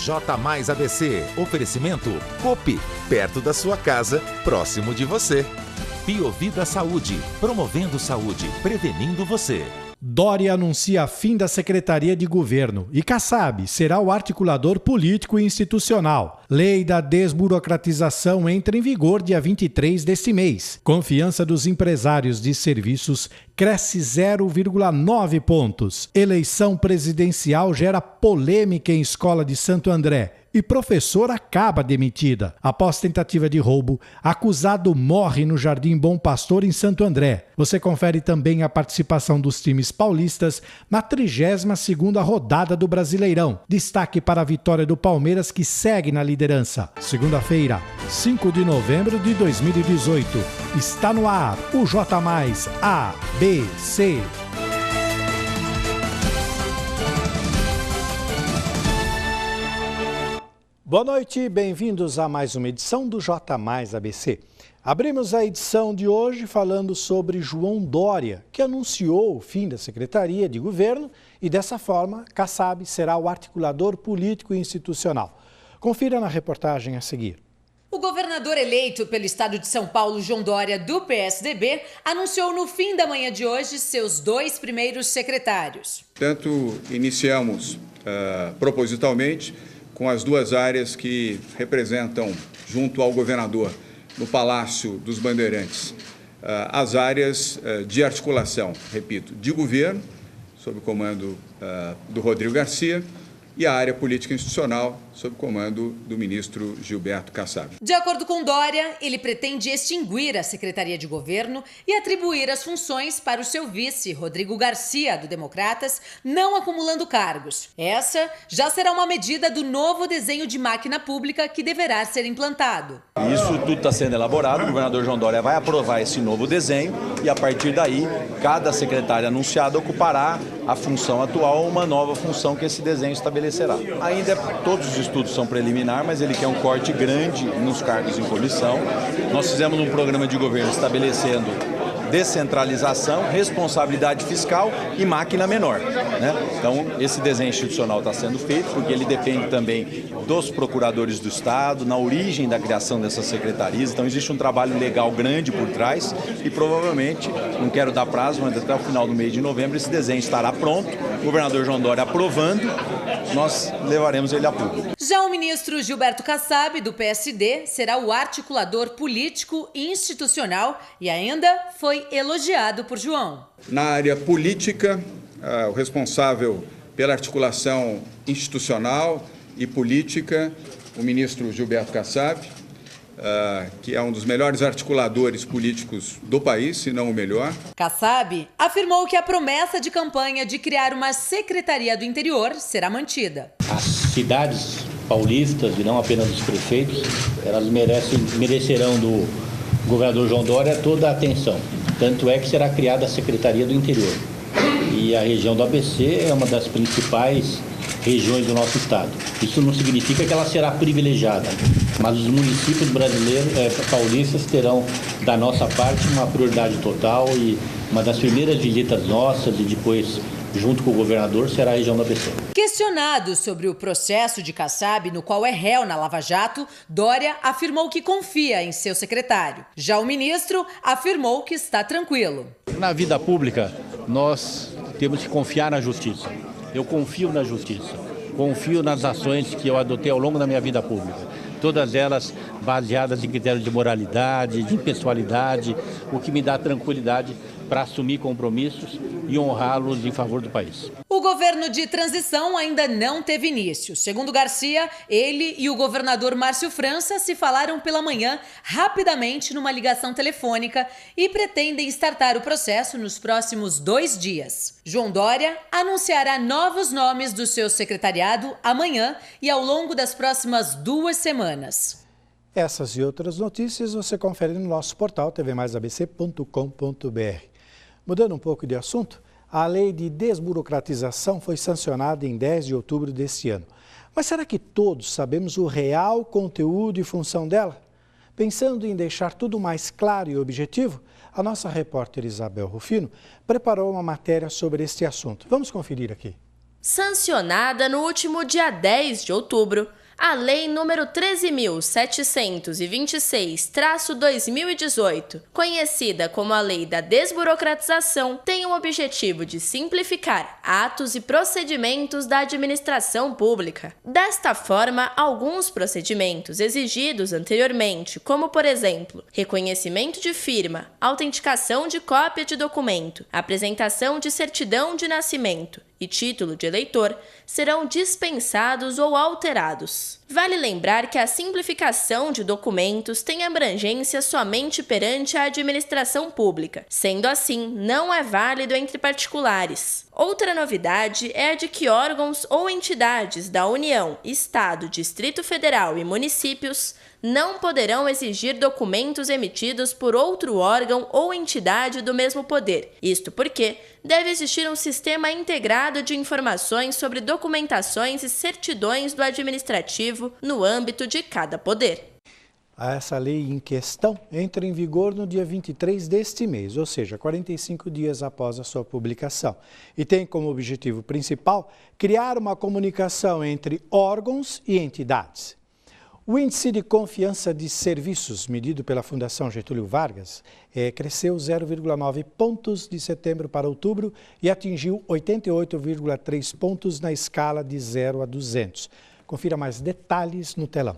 J Mais ABC. Oferecimento Coop, perto da sua casa, próximo de você. Biovida Saúde, promovendo saúde, prevenindo você. Dória anuncia fim da Secretaria de Governo e Kassab será o articulador político e institucional. Lei da desburocratização entra em vigor dia 23 deste mês. Confiança dos empresários de serviços cresce 0,9 pontos. Eleição presidencial gera polêmica em escola de Santo André. E professora acaba demitida. Após tentativa de roubo, acusado morre no Jardim Bom Pastor, em Santo André. Você confere também a participação dos times paulistas na 32ª rodada do Brasileirão. Destaque para a vitória do Palmeiras, que segue na liderança. Segunda-feira, 5 de novembro de 2018. Está no ar o J Mais ABC. Boa noite, bem-vindos a mais uma edição do J Mais ABC. Abrimos a edição de hoje falando sobre João Dória, que anunciou o fim da Secretaria de Governo e, dessa forma, Kassab será o articulador político e institucional. Confira na reportagem a seguir. O governador eleito pelo estado de São Paulo, João Dória, do PSDB, anunciou no fim da manhã de hoje seus 2 primeiros secretários. Portanto, iniciamos propositalmente com as 2 áreas que representam, junto ao governador, no Palácio dos Bandeirantes, as áreas de articulação, repito, de governo, sob o comando do Rodrigo Garcia, e a área política institucional, sob o comando do ministro Gilberto Kassab. De acordo com Dória, ele pretende extinguir a Secretaria de Governo e atribuir as funções para o seu vice, Rodrigo Garcia, do Democratas, não acumulando cargos. Essa já será uma medida do novo desenho de máquina pública que deverá ser implantado. Isso tudo está sendo elaborado, o governador João Dória vai aprovar esse novo desenho e, a partir daí, cada secretário anunciado ocupará a função atual ou uma nova função que esse desenho estabelecerá. Ainda todos os estudos são preliminar, mas ele quer um corte grande nos cargos em comissão. Nós fizemos um programa de governo estabelecendo descentralização, responsabilidade fiscal e máquina menor, né? Então, esse desenho institucional está sendo feito porque ele depende também dos procuradores do Estado, na origem da criação dessas secretarias. Então, existe um trabalho legal grande por trás e provavelmente, não quero dar prazo, mas até o final do mês de novembro esse desenho estará pronto. O governador João Dória aprovando, nós levaremos ele a público. Já o ministro Gilberto Kassab, do PSD, será o articulador político e institucional e ainda foi elogiado por João. Na área política, o responsável pela articulação institucional e política, o ministro Gilberto Kassab, que é um dos melhores articuladores políticos do país, se não o melhor. Kassab afirmou que a promessa de campanha de criar uma Secretaria do Interior será mantida. As cidades paulistas, e não apenas os prefeitos, elas merecerão do governador João Dória toda a atenção. Tanto é que será criada a Secretaria do Interior. E a região do ABC é uma das principais regiões do nosso estado. Isso não significa que ela será privilegiada, mas os municípios brasileiros, paulistas, terão da nossa parte uma prioridade total e uma das primeiras visitas nossas e depois, junto com o governador, será a região do ABC. Questionado sobre o processo de Kassab, no qual é réu na Lava Jato, Dória afirmou que confia em seu secretário. Já o ministro afirmou que está tranquilo. Na vida pública, nós temos que confiar na justiça. Eu confio na justiça, confio nas ações que eu adotei ao longo da minha vida pública. Todas elas baseadas em critérios de moralidade, de impessoalidade, o que me dá tranquilidade para assumir compromissos e honrá-los em favor do país. O governo de transição ainda não teve início. Segundo Garcia, ele e o governador Márcio França se falaram pela manhã rapidamente numa ligação telefônica e pretendem startar o processo nos próximos 2 dias. João Dória anunciará novos nomes do seu secretariado amanhã e ao longo das próximas 2 semanas. Essas e outras notícias você confere no nosso portal tvmaisabc.com.br. Mudando um pouco de assunto, a lei de desburocratização foi sancionada em 10 de outubro deste ano. Mas será que todos sabemos o real conteúdo e função dela? Pensando em deixar tudo mais claro e objetivo, a nossa repórter Isabel Rufino preparou uma matéria sobre este assunto. Vamos conferir aqui. Sancionada no último dia 10 de outubro, a Lei nº 13.726/2018, conhecida como a Lei da Desburocratização, tem o objetivo de simplificar atos e procedimentos da administração pública. Desta forma, alguns procedimentos exigidos anteriormente, como por exemplo, reconhecimento de firma, autenticação de cópia de documento, apresentação de certidão de nascimento e título de eleitor, serão dispensados ou alterados. Vale lembrar que a simplificação de documentos tem abrangência somente perante a administração pública, sendo assim, não é válido entre particulares. Outra novidade é a de que órgãos ou entidades da União, Estado, Distrito Federal e municípios não poderão exigir documentos emitidos por outro órgão ou entidade do mesmo poder. Isto porque deve existir um sistema integrado de informações sobre documentações e certidões do administrativo no âmbito de cada poder. Essa lei em questão entra em vigor no dia 23 deste mês, ou seja, 45 dias após a sua publicação, e tem como objetivo principal criar uma comunicação entre órgãos e entidades. O índice de confiança de serviços, medido pela Fundação Getúlio Vargas, cresceu 0,9 pontos de setembro para outubro e atingiu 88,3 pontos na escala de 0 a 200. Confira mais detalhes no telão.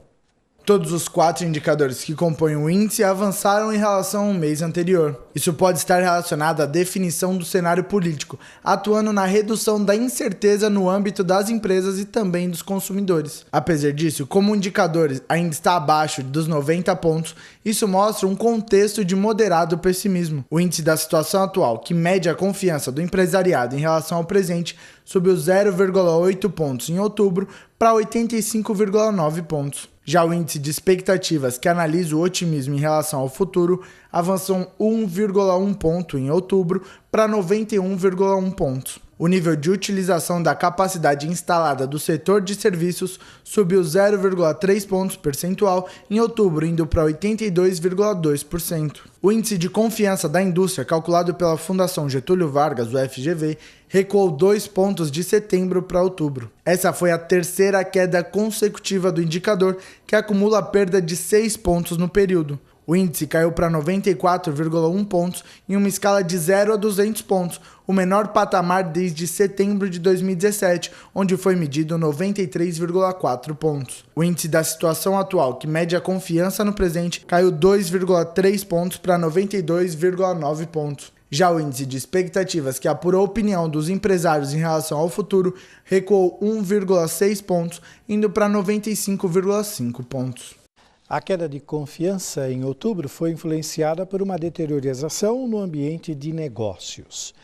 Todos os 4 indicadores que compõem o índice avançaram em relação ao mês anterior. Isso pode estar relacionado à definição do cenário político, atuando na redução da incerteza no âmbito das empresas e também dos consumidores. Apesar disso, como o indicador ainda está abaixo dos 90 pontos, isso mostra um contexto de moderado pessimismo. O índice da situação atual, que mede a confiança do empresariado em relação ao presente, subiu 0,8 pontos em outubro para 85,9 pontos. Já o índice de expectativas, que analisa o otimismo em relação ao futuro, avançou 1,1 ponto em outubro para 91,1 pontos. O nível de utilização da capacidade instalada do setor de serviços subiu 0,3 pontos percentual em outubro, indo para 82,2%. O índice de confiança da indústria, calculado pela Fundação Getúlio Vargas, o FGV, recuou 2 pontos de setembro para outubro. Essa foi a terceira queda consecutiva do indicador, que acumula perda de 6 pontos no período. O índice caiu para 94,1 pontos em uma escala de 0 a 200 pontos, o menor patamar desde setembro de 2017, onde foi medido 93,4 pontos. O índice da situação atual, que mede a confiança no presente, caiu 2,3 pontos para 92,9 pontos. Já o índice de expectativas, que apura a opinião dos empresários em relação ao futuro, recuou 1,6 pontos, indo para 95,5 pontos. A queda de confiança em outubro foi influenciada por uma deteriorização no ambiente de negócios.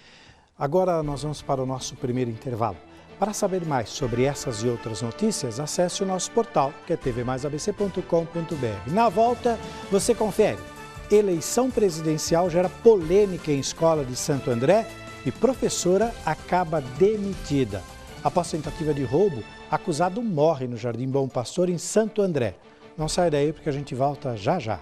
Agora nós vamos para o nosso primeiro intervalo. Para saber mais sobre essas e outras notícias, acesse o nosso portal, que é tvmaisabc.com.br. Na volta, você confere. Eleição presidencial gera polêmica em escola de Santo André e professora acaba demitida. Após tentativa de roubo, acusado morre no Jardim Bom Pastor, em Santo André. Não sai daí porque a gente volta já já.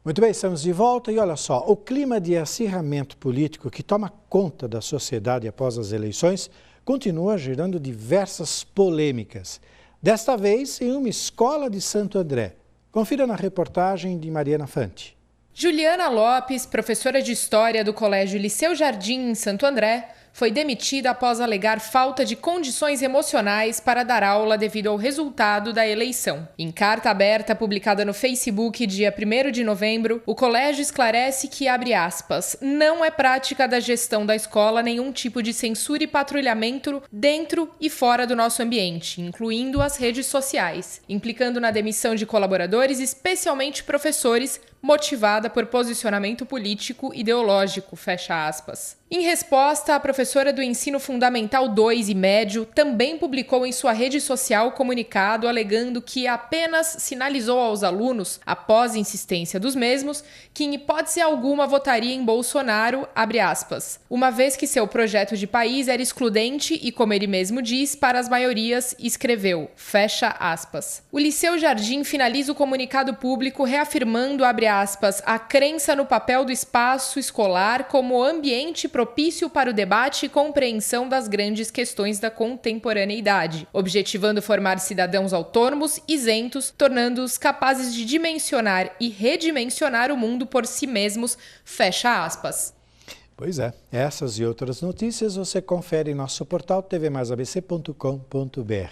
Muito bem, estamos de volta e olha só, o clima de acirramento político que toma conta da sociedade após as eleições continua gerando diversas polêmicas. Desta vez em uma escola de Santo André. Confira na reportagem de Mariana Fante. Juliana Lopes, professora de História do Colégio Liceu Jardim, em Santo André, foi demitida após alegar falta de condições emocionais para dar aula devido ao resultado da eleição. Em carta aberta publicada no Facebook dia 1º de novembro, o colégio esclarece que, abre aspas, não é prática da gestão da escola nenhum tipo de censura e patrulhamento dentro e fora do nosso ambiente, incluindo as redes sociais, implicando na demissão de colaboradores, especialmente professores, motivada por posicionamento político ideológico, fecha aspas. Em resposta, a professora do Ensino Fundamental 2 e Médio também publicou em sua rede social comunicado alegando que apenas sinalizou aos alunos, após insistência dos mesmos, que em hipótese alguma votaria em Bolsonaro, abre aspas, uma vez que seu projeto de país era excludente e, como ele mesmo diz, para as maiorias, escreveu, fecha aspas. O Liceu Jardim finaliza o comunicado público reafirmando, abre aspas, a crença no papel do espaço escolar como ambiente propício para o debate e compreensão das grandes questões da contemporaneidade, objetivando formar cidadãos autônomos, isentos, tornando-os capazes de dimensionar e redimensionar o mundo por si mesmos, fecha aspas. Pois é, essas e outras notícias você confere em nosso portal tvmaisabc.com.br.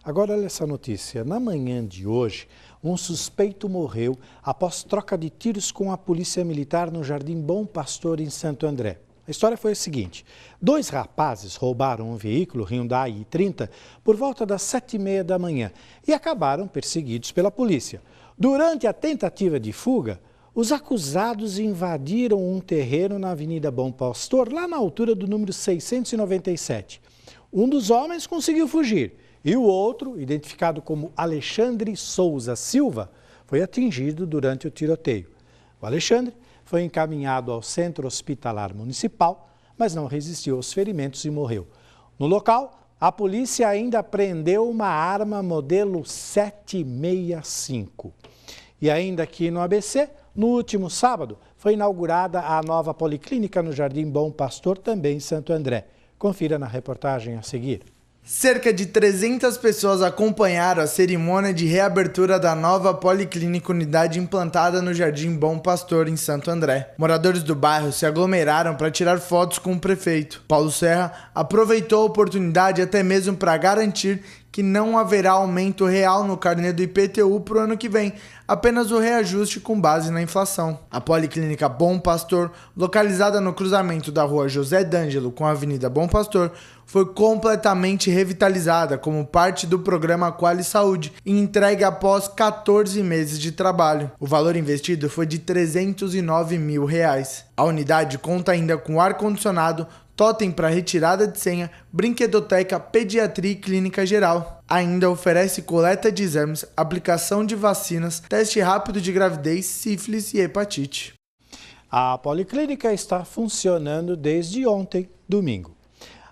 Agora olha essa notícia, na manhã de hoje, um suspeito morreu após troca de tiros com a polícia militar no Jardim Bom Pastor, em Santo André. A história foi a seguinte, 2 rapazes roubaram um veículo Hyundai i30 por volta das 7h30 da manhã e acabaram perseguidos pela polícia. Durante a tentativa de fuga, os acusados invadiram um terreno na Avenida Bom Pastor, lá na altura do número 697. Um dos homens conseguiu fugir e o outro, identificado como Alexandre Souza Silva, foi atingido durante o tiroteio. O Alexandre foi encaminhado ao Centro Hospitalar Municipal, mas não resistiu aos ferimentos e morreu. No local, a polícia ainda apreendeu uma arma modelo 765. E ainda aqui no ABC, no último sábado, foi inaugurada a nova policlínica no Jardim Bom Pastor, também em Santo André. Confira na reportagem a seguir. Cerca de 300 pessoas acompanharam a cerimônia de reabertura da nova policlínica unidade implantada no Jardim Bom Pastor, em Santo André. Moradores do bairro se aglomeraram para tirar fotos com o prefeito. Paulo Serra aproveitou a oportunidade até mesmo para garantir que não haverá aumento real no carnê do IPTU para o ano que vem, apenas o reajuste com base na inflação. A Policlínica Bom Pastor, localizada no cruzamento da rua José D'Angelo com a Avenida Bom Pastor, foi completamente revitalizada como parte do programa Quali Saúde e entregue após 14 meses de trabalho. O valor investido foi de R$309 mil. A unidade conta ainda com ar-condicionado, totem para retirada de senha, brinquedoteca, pediatria e clínica geral. Ainda oferece coleta de exames, aplicação de vacinas, teste rápido de gravidez, sífilis e hepatite. A policlínica está funcionando desde ontem, domingo.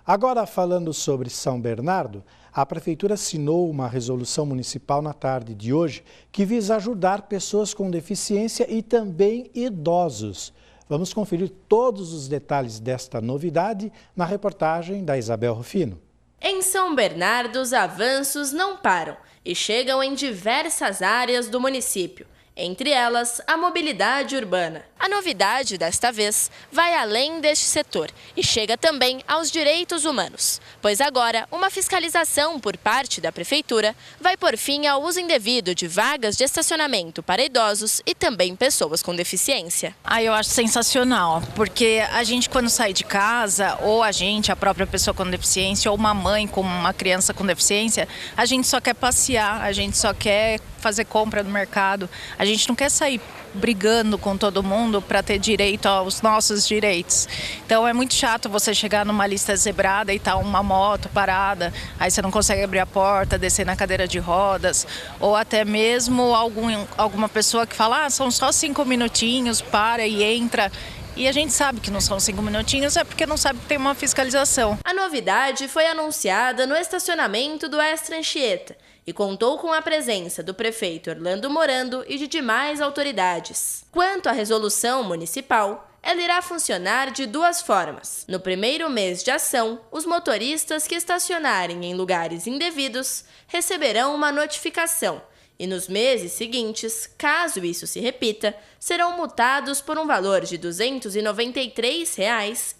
Agora, falando sobre São Bernardo, a Prefeitura assinou uma resolução municipal na tarde de hoje que visa ajudar pessoas com deficiência e também idosos. Vamos conferir todos os detalhes desta novidade na reportagem da Isabel Rufino. Em São Bernardo, os avanços não param e chegam em diversas áreas do município. Entre elas, a mobilidade urbana. A novidade desta vez vai além deste setor e chega também aos direitos humanos, pois agora uma fiscalização por parte da Prefeitura vai pôr fim ao uso indevido de vagas de estacionamento para idosos e também pessoas com deficiência. Eu acho sensacional, porque a gente quando sai de casa, ou a própria pessoa com deficiência, ou uma mãe com uma criança com deficiência, a gente só quer passear, a gente só quer fazer compra no mercado. A gente não quer sair brigando com todo mundo para ter direito aos nossos direitos. Então é muito chato você chegar numa lista zebrada e tá uma moto parada, aí você não consegue abrir a porta, descer na cadeira de rodas, ou até mesmo alguma pessoa que fala, são só 5 minutinhos, para e entra. E a gente sabe que não são 5 minutinhos, é porque não sabe que tem uma fiscalização. A novidade foi anunciada no estacionamento do Extra Anchieta e contou com a presença do prefeito Orlando Morando e de demais autoridades. Quanto à resolução municipal, ela irá funcionar de 2 formas. No primeiro mês de ação, os motoristas que estacionarem em lugares indevidos receberão uma notificação. E nos meses seguintes, caso isso se repita, serão multados por um valor de R$ 293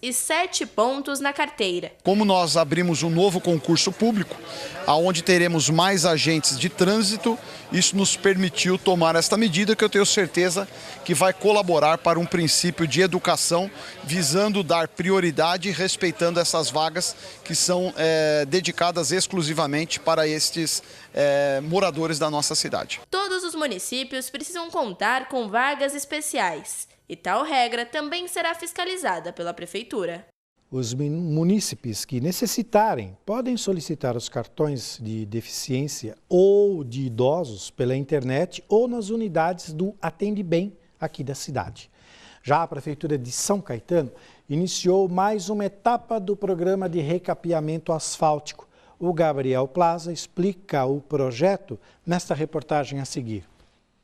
e 7 pontos na carteira. Como nós abrimos um novo concurso público, onde teremos mais agentes de trânsito isso nos permitiu tomar esta medida que eu tenho certeza que vai colaborar para um princípio de educação, visando dar prioridade e respeitando essas vagas que são dedicadas exclusivamente para estes moradores da nossa cidade. Todos os municípios precisam contar com vagas especiais e tal regra também será fiscalizada pela Prefeitura. Os munícipes que necessitarem podem solicitar os cartões de deficiência ou de idosos pela internet ou nas unidades do Atende Bem aqui da cidade. Já a Prefeitura de São Caetano iniciou mais uma etapa do programa de recapeamento asfáltico. O Gabriel Plaza explica o projeto nesta reportagem a seguir.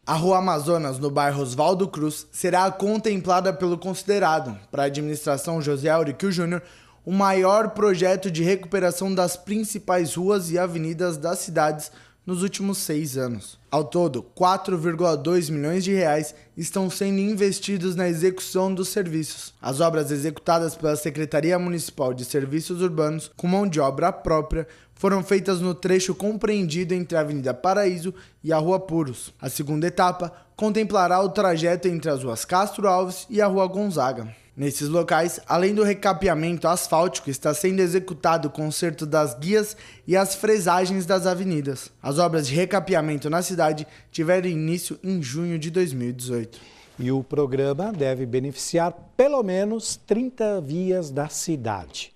A Rua Amazonas, no bairro Oswaldo Cruz, será contemplada pelo considerado, para a administração José Auriquio Júnior, o maior projeto de recuperação das principais ruas e avenidas das cidades nos últimos 6 anos. Ao todo, 4,2 milhões de reais estão sendo investidos na execução dos serviços. As obras executadas pela Secretaria Municipal de Serviços Urbanos, com mão de obra própria, foram feitas no trecho compreendido entre a Avenida Paraíso e a Rua Puros. A segunda etapa contemplará o trajeto entre as ruas Castro Alves e a Rua Gonzaga. Nesses locais, além do recapeamento asfáltico, está sendo executado o conserto das guias e as fresagens das avenidas. As obras de recapeamento na cidade tiveram início em junho de 2018. E o programa deve beneficiar pelo menos 30 vias da cidade.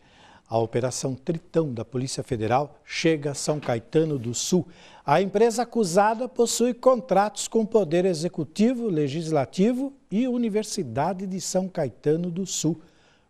A Operação Tritão da Polícia Federal chega a São Caetano do Sul. A empresa acusada possui contratos com o Poder Executivo, Legislativo e Universidade de São Caetano do Sul.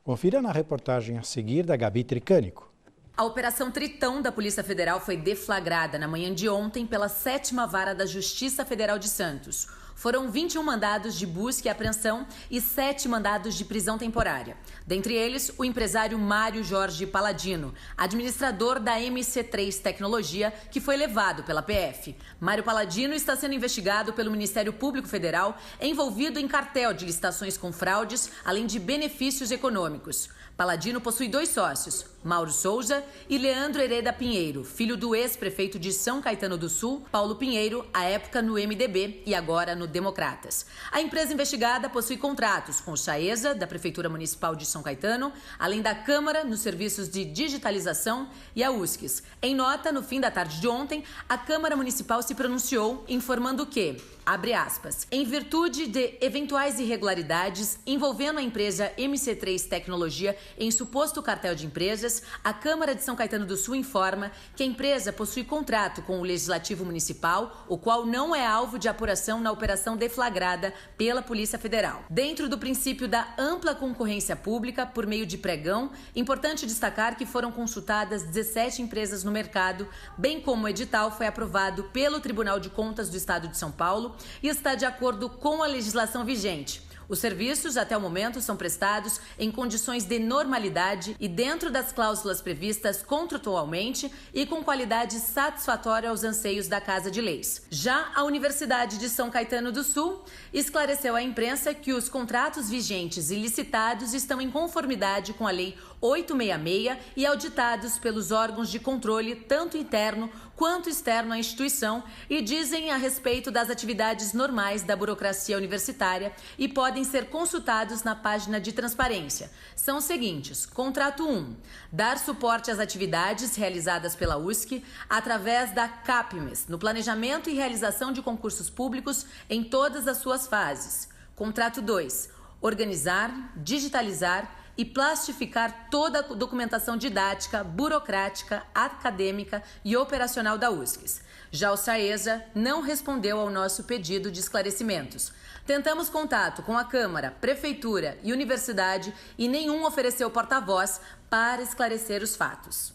Confira na reportagem a seguir da Gabi Tricânico. A Operação Tritão da Polícia Federal foi deflagrada na manhã de ontem pela 7ª Vara da Justiça Federal de Santos. Foram 21 mandados de busca e apreensão e 7 mandados de prisão temporária. Dentre eles, o empresário Mário Jorge Paladino, administrador da MC3 Tecnologia, que foi levado pela PF. Mário Paladino está sendo investigado pelo Ministério Público Federal, envolvido em cartel de licitações com fraudes, além de benefícios econômicos. Paladino possui 2 sócios, Mauro Souza e Leandro Hereda Pinheiro, filho do ex-prefeito de São Caetano do Sul, Paulo Pinheiro, à época no MDB e agora no Democratas. A empresa investigada possui contratos com o Chaesa, da Prefeitura Municipal de São Caetano, além da Câmara nos serviços de digitalização e a USCS. Em nota, no fim da tarde de ontem, a Câmara Municipal se pronunciou informando que, abre aspas, em virtude de eventuais irregularidades envolvendo a empresa MC3 Tecnologia em suposto cartel de empresas, a Câmara de São Caetano do Sul informa que a empresa possui contrato com o Legislativo Municipal, o qual não é alvo de apuração na operação deflagrada pela Polícia Federal. Dentro do princípio da ampla concorrência pública por meio de pregão, importante destacar que foram consultadas 17 empresas no mercado, bem como o edital foi aprovado pelo Tribunal de Contas do Estado de São Paulo e está de acordo com a legislação vigente. Os serviços, até o momento, são prestados em condições de normalidade e dentro das cláusulas previstas contratualmente e com qualidade satisfatória aos anseios da Casa de Leis. Já a Universidade de São Caetano do Sul esclareceu à imprensa que os contratos vigentes e licitados estão em conformidade com a Lei 866 e auditados pelos órgãos de controle, tanto interno quanto externo à instituição, e dizem a respeito das atividades normais da burocracia universitária e podem ser consultados na página de transparência. São os seguintes: contrato 1, dar suporte às atividades realizadas pela USC através da CAPMES, no planejamento e realização de concursos públicos em todas as suas fases. Contrato 2, organizar, digitalizar e plastificar toda a documentação didática, burocrática, acadêmica e operacional da USCS. Já o Chaesa não respondeu ao nosso pedido de esclarecimentos. Tentamos contato com a Câmara, Prefeitura e Universidade e nenhum ofereceu porta-voz para esclarecer os fatos.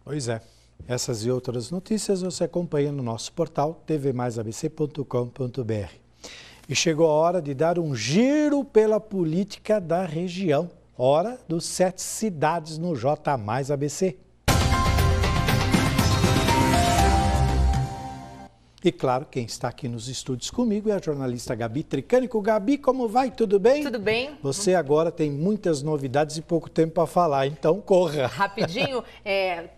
Pois é. Essas e outras notícias você acompanha no nosso portal tvmaisabc.com.br. E chegou a hora de dar um giro pela política da região. Hora dos 7 cidades no J mais ABC. E claro, quem está aqui nos estúdios comigo é a jornalista Gabi Tricânico. Gabi, como vai? Tudo bem? Tudo bem. Você agora tem muitas novidades e pouco tempo para falar, então corra. Rapidinho,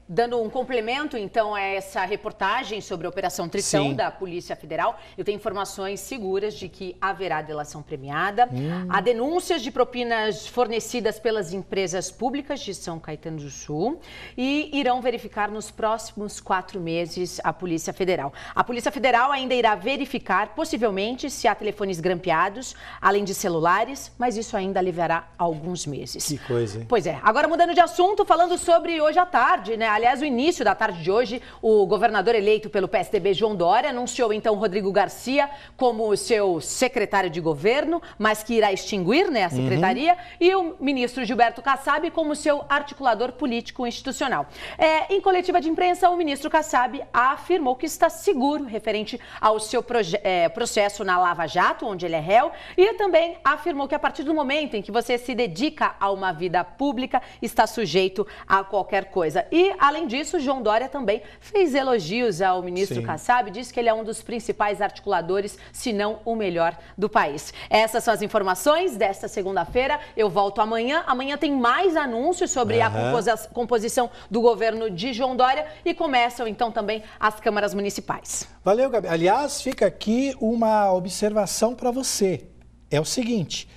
dando um complemento então a essa reportagem sobre a Operação Tritão da Polícia Federal, eu tenho informações seguras de que haverá delação premiada. Há denúncias de propinas fornecidas pelas empresas públicas de São Caetano do Sul e irão verificar nos próximos 4 meses a Polícia Federal. A Polícia Federal ainda irá verificar, possivelmente, se há telefones grampeados, além de celulares, mas isso ainda levará alguns meses. Que coisa, hein? Pois é. Agora, mudando de assunto, falando sobre hoje à tarde, né? Aliás, o início da tarde de hoje, o governador eleito pelo PSDB, João Dória, anunciou, então, Rodrigo Garcia como seu secretário de governo, mas que irá extinguir, né, a secretaria, e o ministro Gilberto Kassab como seu articulador político institucional. Em coletiva de imprensa, o ministro Kassab afirmou que está seguro referente ao seu processo na Lava Jato, onde ele é réu, e também afirmou que a partir do momento em que você se dedica a uma vida pública, está sujeito a qualquer coisa. E, além disso, João Dória também fez elogios ao ministro Kassab, disse que ele é um dos principais articuladores, se não o melhor do país. Essas são as informações desta segunda-feira. Eu volto amanhã. Amanhã tem mais anúncios sobre a composição do governo de João Dória e começam, então, também as câmaras municipais. Valeu, Gabi. Aliás, fica aqui uma observação para você. É o seguinte,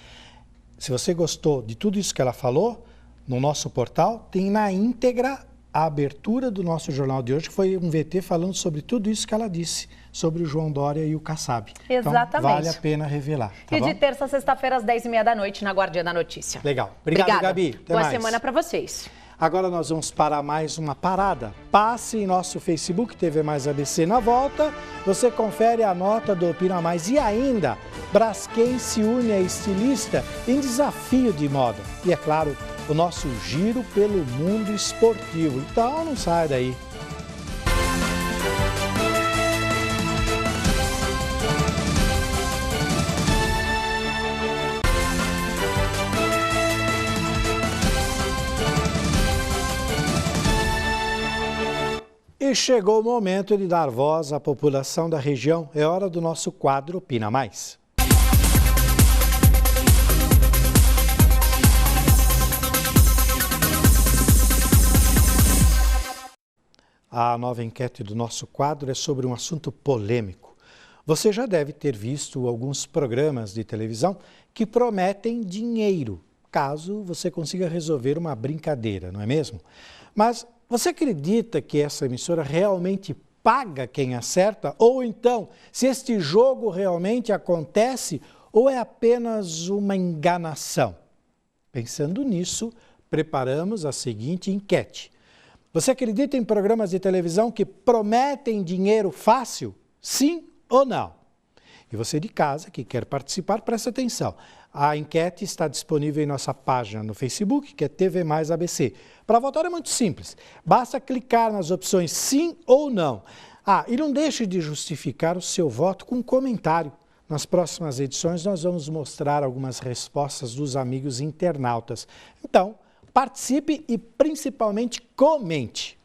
se você gostou de tudo isso que ela falou, no nosso portal tem na íntegra a abertura do nosso jornal de hoje, que foi um VT falando sobre tudo isso que ela disse, sobre o João Dória e o Kassab. Exatamente. Então, vale a pena revelar. Tá e bom? de terça a sexta-feira, às 10h30 da noite, na Guardiã da Notícia. Legal. Obrigado, Gabi. Até Boa mais. semana para vocês. Agora nós vamos para mais uma parada. Passe em nosso Facebook, TV Mais ABC. Na volta, você confere a nota do Opina Mais. E ainda, Braskem se une a estilista em desafio de moda. E é claro, o nosso giro pelo mundo esportivo. Então não sai daí. E chegou o momento de dar voz à população da região. É hora do nosso quadro Opina Mais. A nova enquete do nosso quadro é sobre um assunto polêmico. Você já deve ter visto alguns programas de televisão que prometem dinheiro, caso você consiga resolver uma brincadeira, não é mesmo? Mas você acredita que essa emissora realmente paga quem acerta? Ou então, se este jogo realmente acontece ou é apenas uma enganação? Pensando nisso, preparamos a seguinte enquete. Você acredita em programas de televisão que prometem dinheiro fácil? Sim ou não? E você de casa que quer participar, presta atenção. A enquete está disponível em nossa página no Facebook, que é TV Mais ABC. Para votar é muito simples. Basta clicar nas opções sim ou não. E não deixe de justificar o seu voto com um comentário. Nas próximas edições nós vamos mostrar algumas respostas dos amigos internautas. Então, participe e principalmente comente.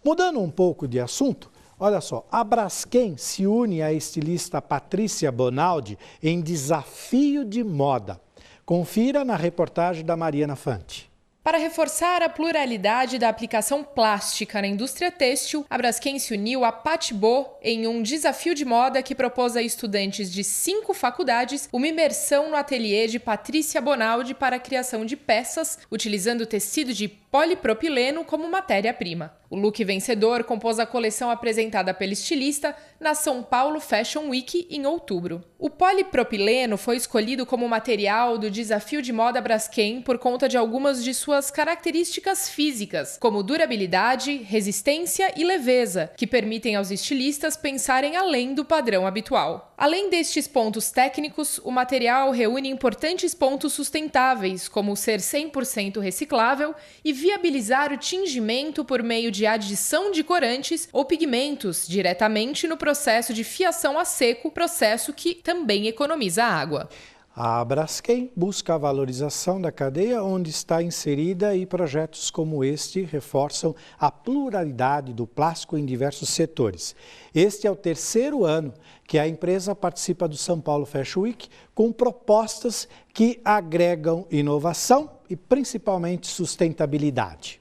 Mudando um pouco de assunto, olha só, a Braskem se une à estilista Patrícia Bonaldi em desafio de moda. Confira na reportagem da Mariana Fante. Para reforçar a pluralidade da aplicação plástica na indústria têxtil, a Braskem se uniu à Patbo em um desafio de moda que propôs a estudantes de 5 faculdades uma imersão no ateliê de Patrícia Bonaldi para a criação de peças, utilizando tecido de polipropileno como matéria-prima. O look vencedor compôs a coleção apresentada pela estilista na São Paulo Fashion Week em outubro. O polipropileno foi escolhido como material do desafio de moda Braskem por conta de algumas de suas características físicas, como durabilidade, resistência e leveza, que permitem aos estilistas pensarem além do padrão habitual. Além destes pontos técnicos, o material reúne importantes pontos sustentáveis, como ser 100% reciclável e viabilizar o tingimento por meio de adição de corantes ou pigmentos diretamente no processo de fiação a seco, processo que também economiza água. A Braskem busca a valorização da cadeia onde está inserida e projetos como este reforçam a pluralidade do plástico em diversos setores. Este é o 3º ano que a empresa participa do São Paulo Fashion Week com propostas que agregam inovação e principalmente sustentabilidade.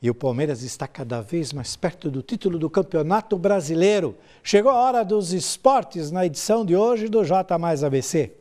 E o Palmeiras está cada vez mais perto do título do Campeonato Brasileiro. Chegou a hora dos esportes na edição de hoje do J mais ABC.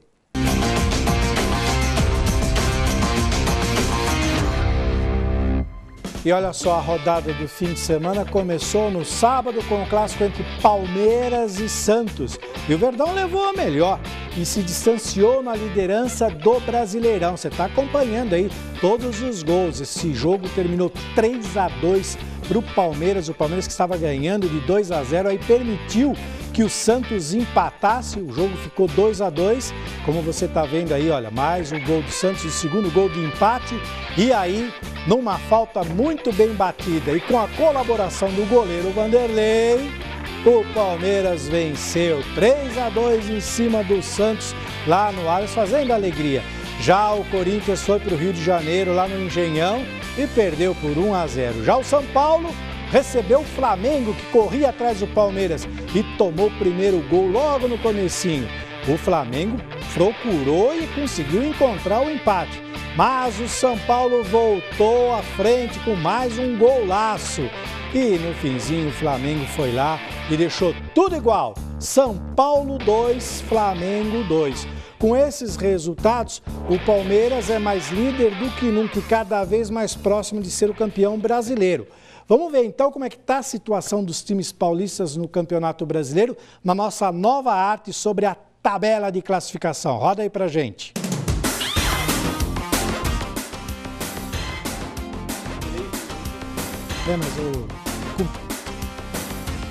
E olha só, a rodada do fim de semana começou no sábado com o clássico entre Palmeiras e Santos. E o Verdão levou a melhor e se distanciou na liderança do Brasileirão. Você está acompanhando aí todos os gols. Esse jogo terminou 3-2 para o Palmeiras. O Palmeiras que estava ganhando de 2-0, aí permitiu que o Santos empatasse. O jogo ficou 2-2. Como você está vendo aí, olha, mais um gol do Santos, o segundo gol de empate. E aí, numa falta muito bem batida e com a colaboração do goleiro Vanderlei, o Palmeiras venceu 3-2 em cima do Santos lá no Allianz, fazendo alegria. Já o Corinthians foi para o Rio de Janeiro, lá no Engenhão, e perdeu por 1-0. Já o São Paulo recebeu o Flamengo, que corria atrás do Palmeiras e tomou o primeiro gol logo no comecinho. O Flamengo procurou e conseguiu encontrar o empate. Mas o São Paulo voltou à frente com mais um golaço. E no finzinho o Flamengo foi lá e deixou tudo igual. São Paulo 2, Flamengo 2. Com esses resultados, o Palmeiras é mais líder do que nunca e cada vez mais próximo de ser o campeão brasileiro. Vamos ver então como é que está a situação dos times paulistas no Campeonato Brasileiro na nossa nova arte sobre a tabela de classificação. Roda aí pra gente.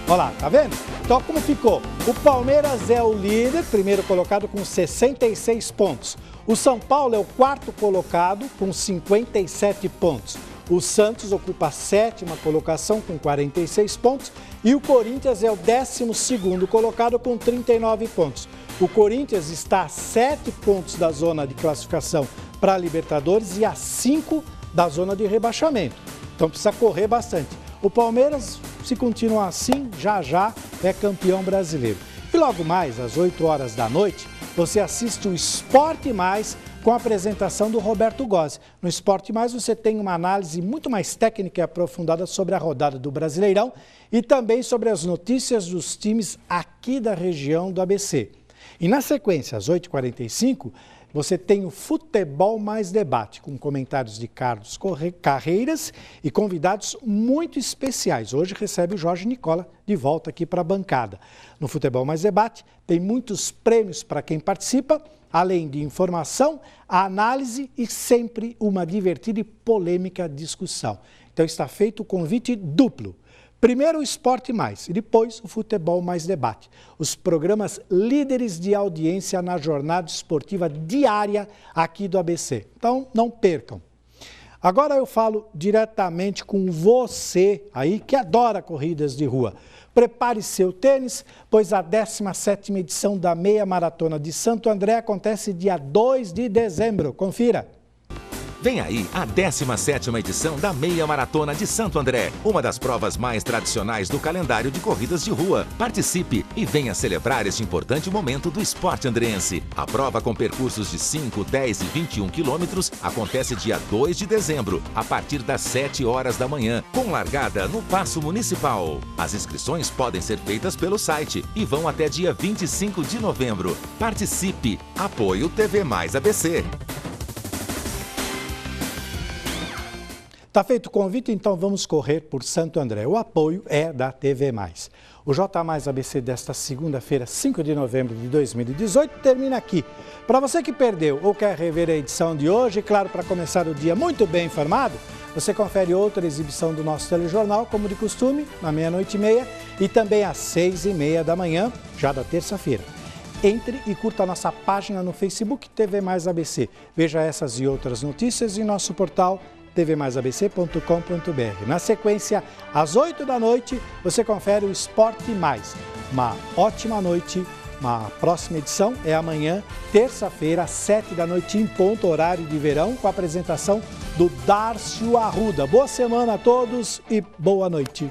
Olha lá, tá vendo? Então como ficou? O Palmeiras é o líder, primeiro colocado com 66 pontos. O São Paulo é o 4º colocado com 57 pontos. O Santos ocupa a 7ª colocação com 46 pontos e o Corinthians é o 12º colocado com 39 pontos. O Corinthians está a 7 pontos da zona de classificação para a Libertadores e a 5 da zona de rebaixamento. Então precisa correr bastante. O Palmeiras, se continuar assim, já é campeão brasileiro. E logo mais, às 8 horas da noite, você assiste o Esporte Mais com a apresentação do Roberto Gozzi. No Esporte Mais você tem uma análise muito mais técnica e aprofundada sobre a rodada do Brasileirão e também sobre as notícias dos times aqui da região do ABC. E na sequência, às 8h45, você tem o Futebol Mais Debate, com comentários de Carlos Carreiras e convidados muito especiais. Hoje recebe o Jorge Nicola de volta aqui para a bancada. No Futebol Mais Debate tem muitos prêmios para quem participa, além de informação, análise e sempre uma divertida e polêmica discussão. Então está feito o convite duplo. Primeiro o Esporte Mais e depois o Futebol Mais Debate. Os programas líderes de audiência na jornada esportiva diária aqui do ABC. Então não percam. Agora eu falo diretamente com você aí que adora corridas de rua. Prepare seu tênis, pois a 17ª edição da Meia Maratona de Santo André acontece dia 2 de dezembro. Confira! Vem aí a 17ª edição da Meia Maratona de Santo André, uma das provas mais tradicionais do calendário de corridas de rua. Participe e venha celebrar este importante momento do esporte andrense. A prova com percursos de 5, 10 e 21 quilômetros acontece dia 2 de dezembro, a partir das 7 horas da manhã, com largada no Paço Municipal. As inscrições podem ser feitas pelo site e vão até dia 25 de novembro. Participe! Apoio TV Mais ABC. Está feito o convite, então vamos correr por Santo André. O apoio é da TV Mais. O J Mais ABC desta segunda-feira, 5 de novembro de 2018, termina aqui. Para você que perdeu ou quer rever a edição de hoje, e claro, para começar o dia muito bem informado, você confere outra exibição do nosso telejornal, como de costume, na 00:30 e também às 6h30 da manhã, já da terça-feira. Entre e curta a nossa página no Facebook TV Mais ABC. Veja essas e outras notícias em nosso portal tvmaisabc.com.br. Na sequência, às 8 da noite, você confere o Esporte Mais. Uma ótima noite A próxima edição é amanhã, terça-feira, às 19h em ponto, horário de verão, com a apresentação do Dárcio Arruda. Boa semana a todos e boa noite.